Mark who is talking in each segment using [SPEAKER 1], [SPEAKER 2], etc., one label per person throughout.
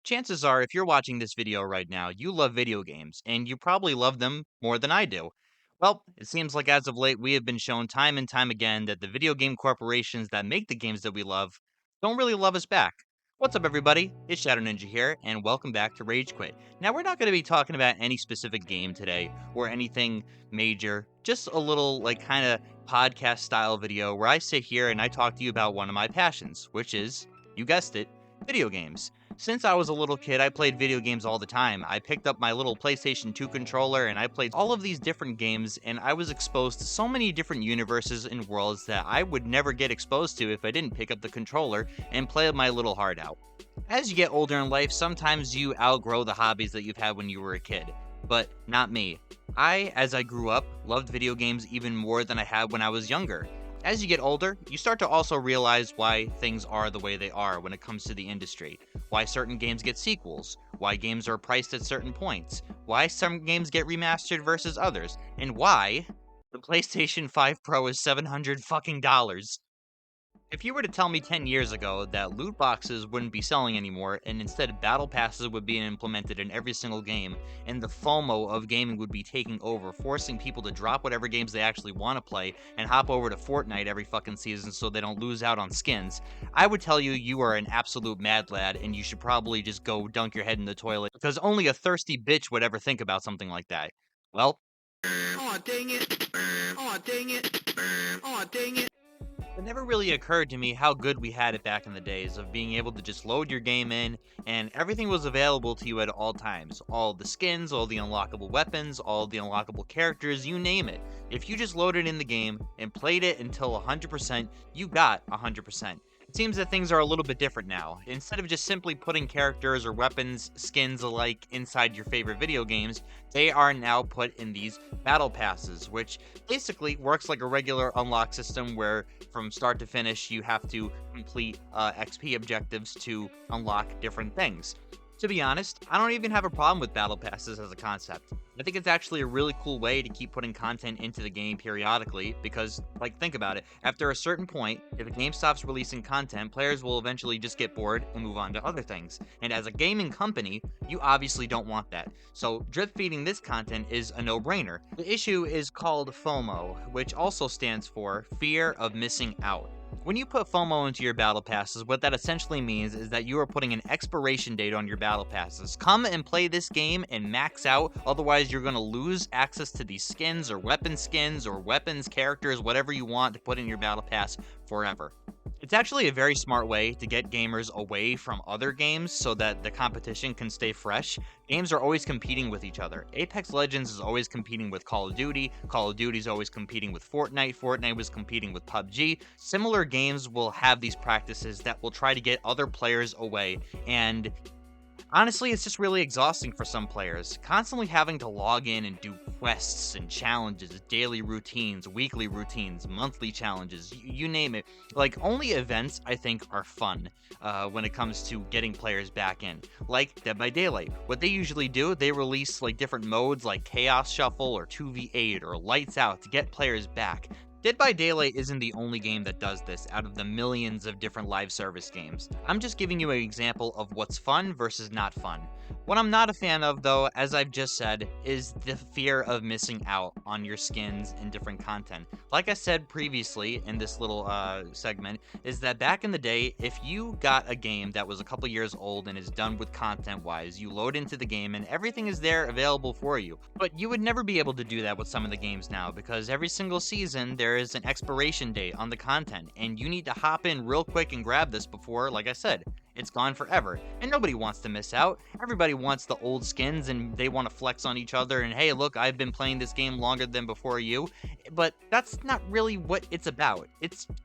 [SPEAKER 1] Chances are, if you're watching this video right now, you love video games, and you probably love them more than I do. Well, it seems like as of late, we have been shown time and time again that the video game corporations that make the games that we love don't really love us back. What's up, everybody? It's Shadow Ninja here, and welcome back to Rage Quit. Now, we're not going to be talking about any specific game today or anything major, just a little, kind of podcast style video where I sit here and I talk to you about one of my passions, which is, you guessed it, video games. Since I was a little kid, I played video games all the time. I picked up my little PlayStation 2 controller and I played all of these different games, and I was exposed to so many different universes and worlds that I would never get exposed to if I didn't pick up the controller and play my little heart out. As you get older in life, sometimes you outgrow the hobbies that you've had when you were a kid, but not me. As I grew up, loved video games even more than I had when I was younger. As you get older, you start to also realize why things are the way they are when it comes to the industry. Why certain games get sequels, why games are priced at certain points, why some games get remastered versus others, and why the PlayStation 5 Pro is $700 fucking dollars. If you were to tell me 10 years ago that loot boxes wouldn't be selling anymore and instead battle passes would be implemented in every single game and the FOMO of gaming would be taking over, forcing people to drop whatever games they actually want to play and hop over to Fortnite every fucking season so they don't lose out on skins, I would tell you you are an absolute mad lad and you should probably just go dunk your head in the toilet because only a thirsty bitch would ever think about something like that. Well,
[SPEAKER 2] Aw, dang it. Aw, dang it. Aw, dang it.
[SPEAKER 1] it never really occurred to me how good we had it back in the days of being able to just load your game in and everything was available to you at all times. All the skins, all the unlockable weapons, all the unlockable characters, you name it. If you just loaded in the game and played it until 100%, you got 100%. It seems that things are a little bit different now. Instead of just simply putting characters or weapons, skins alike inside your favorite video games, they are now put in these battle passes, which basically works like a regular unlock system where from start to finish you have to complete XP objectives to unlock different things. To be honest, I don't even have a problem with battle passes as a concept. I think it's actually a really cool way to keep putting content into the game periodically because, think about it, after a certain point, if a game stops releasing content, players will eventually just get bored and move on to other things. And as a gaming company, you obviously don't want that. So drip feeding this content is a no-brainer. The issue is called FOMO, which also stands for fear of missing out. When you put FOMO into your battle passes, what that essentially means is that you are putting an expiration date on your battle passes. Come and play this game and max out, otherwise you're going to lose access to these skins or weapons, characters, whatever you want to put in your battle pass forever. It's actually a very smart way to get gamers away from other games so that the competition can stay fresh. Games are always competing with each other. Apex Legends is always competing with Call of Duty is always competing with Fortnite was competing with PUBG. Similar games will have these practices that will try to get other players away, and honestly, it's just really exhausting for some players. Constantly having to log in and do quests and challenges, daily routines, weekly routines, monthly challenges, you name it. Only events, I think, are fun when it comes to getting players back in. Like Dead by Daylight. What they usually do, they release different modes like Chaos Shuffle or 2v8 or Lights Out to get players back. Dead by Daylight isn't the only game that does this out of the millions of different live service games. I'm just giving you an example of what's fun versus not fun. What I'm not a fan of, though, as I've just said, is the fear of missing out on your skins and different content. Like I said previously in this little segment, is that back in the day, if you got a game that was a couple years old and is done with content-wise, you load into the game and everything is there available for you. But you would never be able to do that with some of the games now, because every single season there is an expiration date on the content, and you need to hop in real quick and grab this before, like I said, it's gone forever. And nobody wants to miss out. Everybody wants the old skins and they want to flex on each other and, hey, look, I've been playing this game longer than before you. But that's not really what it's about.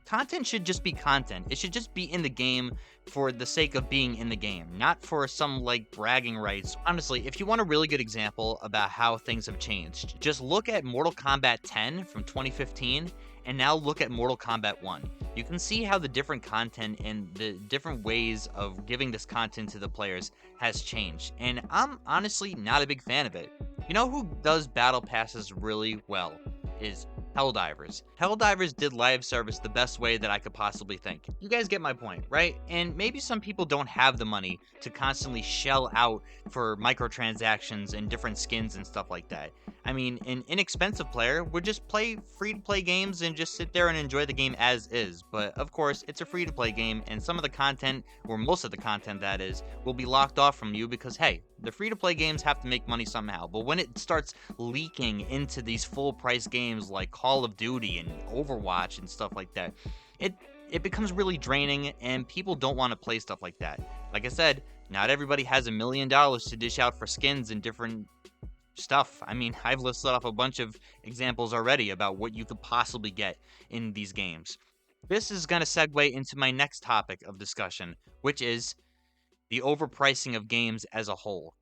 [SPEAKER 1] Content should just be content. It should just be in the game for the sake of being in the game, not for some bragging rights. Honestly, if you want a really good example about how things have changed, just look at Mortal Kombat 10 from 2015 and now look at Mortal Kombat 1. You can see how the different content and the different ways of giving this content to the players has changed, and I'm honestly not a big fan of it. You know who does battle passes really well is Helldivers. Helldivers did live service the best way that I could possibly think. You guys get my point, right? And maybe some people don't have the money to constantly shell out for microtransactions and different skins and stuff like that. I mean, an inexpensive player would just play free-to-play games and just sit there and enjoy the game as is. But of course, it's a free-to-play game, and some of the content, or most of the content that is, will be locked off from you because, hey, the free-to-play games have to make money somehow. But when it starts leaking into these full-price games like Call of Duty and Overwatch and stuff like that, it becomes really draining, and people don't want to play stuff like that. Like I said, not everybody has $1 million to dish out for skins and different stuff. I mean, I've listed off a bunch of examples already about what you could possibly get in these games. This is going to segue into my next topic of discussion, which is the overpricing of games as a whole.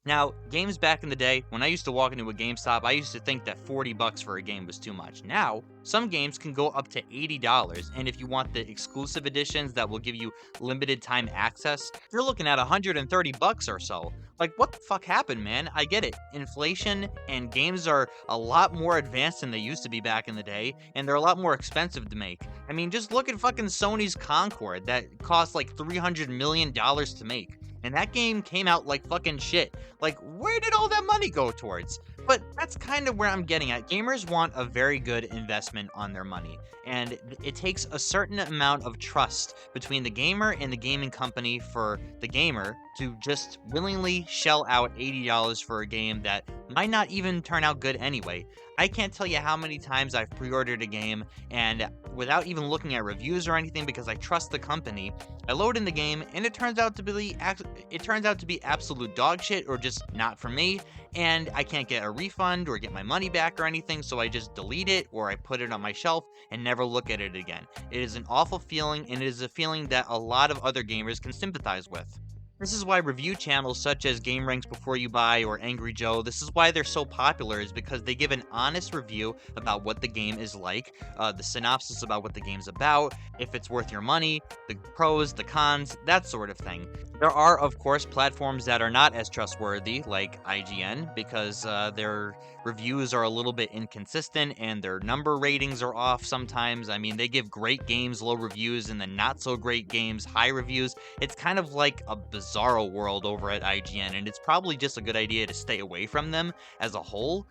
[SPEAKER 1] Now, games back in the day, when I used to walk into a GameStop, I used to think that $40 for a game was too much. Now, some games can go up to $80, and if you want the exclusive editions that will give you limited time access, you're looking at $130 or so. Like, what the fuck happened, man? I get it. Inflation and games are a lot more advanced than they used to be back in the day, and they're a lot more expensive to make. I mean, just look at fucking Sony's Concord that cost like $300 million to make. And that game came out like fucking shit. Like, where did all that money go towards? But that's kind of where I'm getting at. Gamers want a very good investment on their money. And it takes a certain amount of trust between the gamer and the gaming company for the gamer to just willingly shell out $80 for a game that might not even turn out good anyway. I can't tell you how many times I've pre-ordered a game and without even looking at reviews or anything because I trust the company, I load in the game and it turns out to be absolute dog shit or just not for me, and I can't get a refund or get my money back or anything, so I just delete it or I put it on my shelf and never look at it again. It is an awful feeling, and it is a feeling that a lot of other gamers can sympathize with. This is why review channels such as Game Ranks Before You Buy or Angry Joe, this is why they're so popular, is because they give an honest review about what the game is like, the synopsis about what the game's about, if it's worth your money, the pros, the cons, that sort of thing. There are, of course, platforms that are not as trustworthy, like IGN, because their reviews are a little bit inconsistent and their number ratings are off sometimes. I mean, they give great games low reviews and then not so great games high reviews. It's kind of like a bizarro world over at IGN, and it's probably just a good idea to stay away from them as a whole.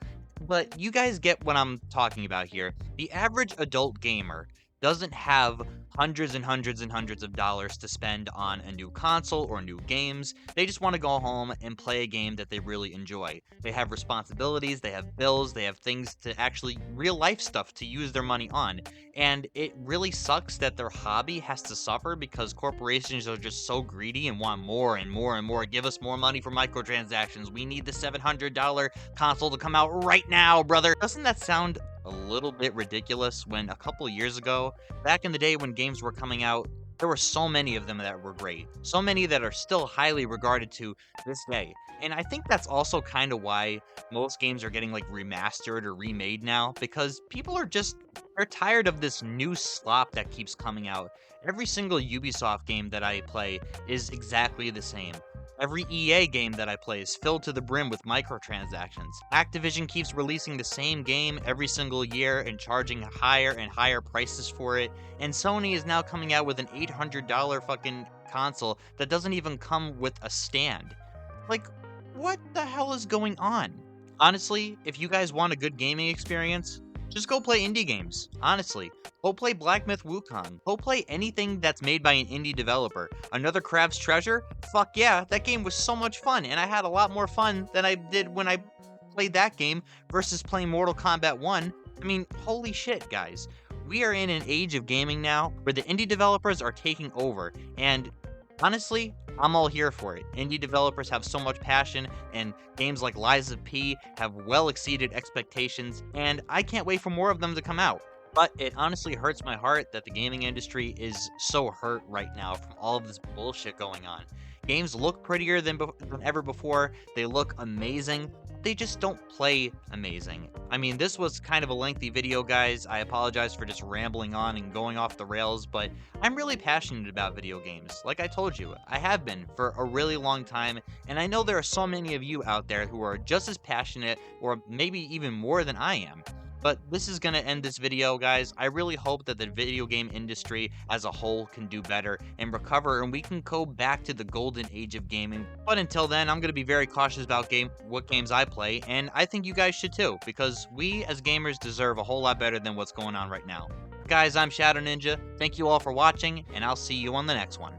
[SPEAKER 1] But you guys get what I'm talking about here. The average adult gamer doesn't have hundreds and hundreds and hundreds of dollars to spend on a new console or new games. They just want to go home and play a game that they really enjoy. They have responsibilities, they have bills, they have things to actually, real life stuff to use their money on. And it really sucks that their hobby has to suffer because corporations are just so greedy and want more and more and more. Give us more money for microtransactions. We need the $700 console to come out right now, brother. Doesn't that sound a little bit ridiculous when a couple years ago, back in the day when games were coming out, there were so many of them that were great. So many that are still highly regarded to this day. And I think that's also kind of why most games are getting like remastered or remade now, because people are just, they're tired of this new slop that keeps coming out. Every single Ubisoft game that I play is exactly the same. Every EA game that I play is filled to the brim with microtransactions. Activision keeps releasing the same game every single year and charging higher and higher prices for it. And Sony is now coming out with an $800 fucking console that doesn't even come with a stand. Like, what the hell is going on? Honestly, if you guys want a good gaming experience, just go play indie games. Honestly, go play Black Myth Wukong. Go play anything that's made by an indie developer. Another Crab's Treasure? Fuck yeah, that game was so much fun, and I had a lot more fun than I did when I played that game versus playing Mortal Kombat 1. I mean, holy shit, guys. We are in an age of gaming now where the indie developers are taking over, and honestly, I'm all here for it. Indie developers have so much passion, and games like Lies of P have well exceeded expectations, and I can't wait for more of them to come out. But it honestly hurts my heart that the gaming industry is so hurt right now from all of this bullshit going on. Games look prettier than ever before, they look amazing, they just don't play amazing. I mean, this was kind of a lengthy video, guys. I apologize for just rambling on and going off the rails, but I'm really passionate about video games. Like I told you, I have been for a really long time, and I know there are so many of you out there who are just as passionate, or maybe even more than I am. But this is going to end this video, guys. I really hope that the video game industry as a whole can do better and recover, and we can go back to the golden age of gaming. But until then, I'm going to be very cautious about what games I play, and I think you guys should too, because we as gamers deserve a whole lot better than what's going on right now. Guys, I'm Shadow Ninja. Thank you all for watching, and I'll see you on the next one.